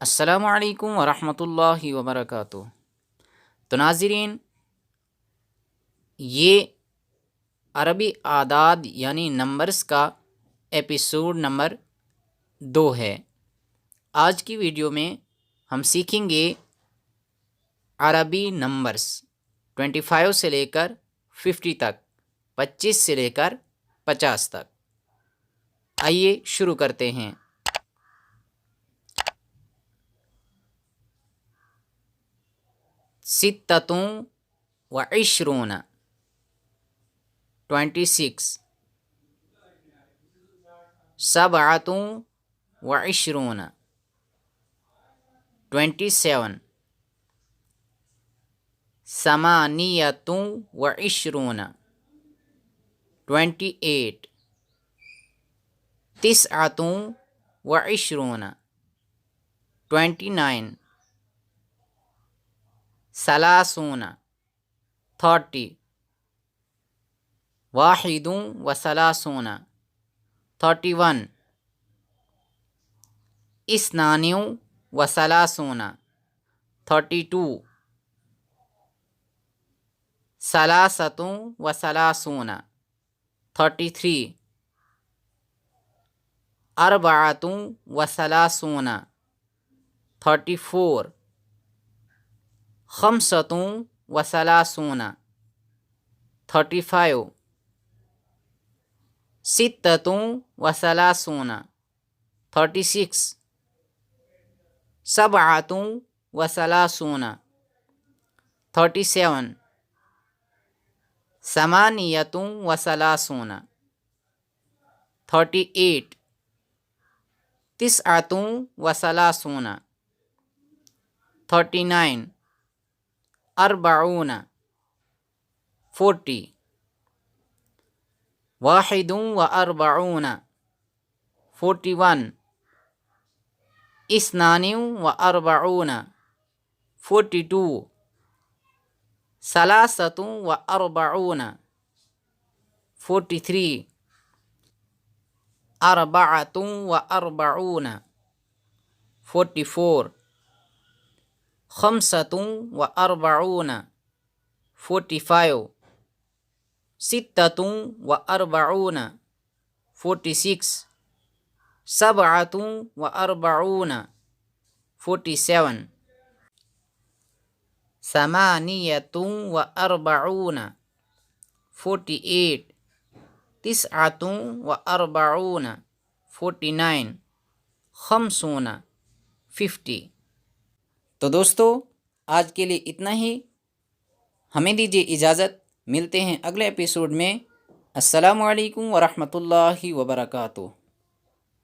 السلام علیکم ورحمۃ اللہ وبرکاتہ۔ تو ناظرین، یہ عربی اعداد یعنی نمبرز کا ایپیسوڈ نمبر 2 ہے۔ آج کی ویڈیو میں ہم سیکھیں گے عربی نمبرز 25 سے لے کر 50 تک، 25 سے لے کر 50 تک۔ آئیے شروع کرتے ہیں۔ ستتوں و عشرون 26، سبعتوں و عشرون 27، ثمانیتوں و عشرون 28، تسعتوں و عشرون 29، ثلاثون 30، واحدوں و ثلاثون 31، اثنانیوں و ثلاثون 32، ثلاثتوں و ثلاثون 33، اربعتوں و ثلاثون 34، خمسۃ و ثلاثون 35، ستۃ و ثلاثون 36، سبعۃ و ثلاثون 37، ثمانیۃ و ثلاثون 38، تسعۃ و ثلاثون 39، اربعون 40، واحد و اربعون 41، اثنان و اربعون 42، ثلاثۃ و اربعون 43، اربعۃ و اربعون 44، خمسۃ و اربعون 45، ستۃ و اربعون 46، سبعۃ و اربعون 47، ثمانیۃ و اربعون 48، تسعۃ و اربعون 49، خمسون 50۔ تو دوستو، آج کے لیے اتنا ہی۔ ہمیں دیجیے اجازت، ملتے ہیں اگلے ایپیسوڈ میں۔ السلام علیکم ورحمۃ اللہ وبرکاتہ۔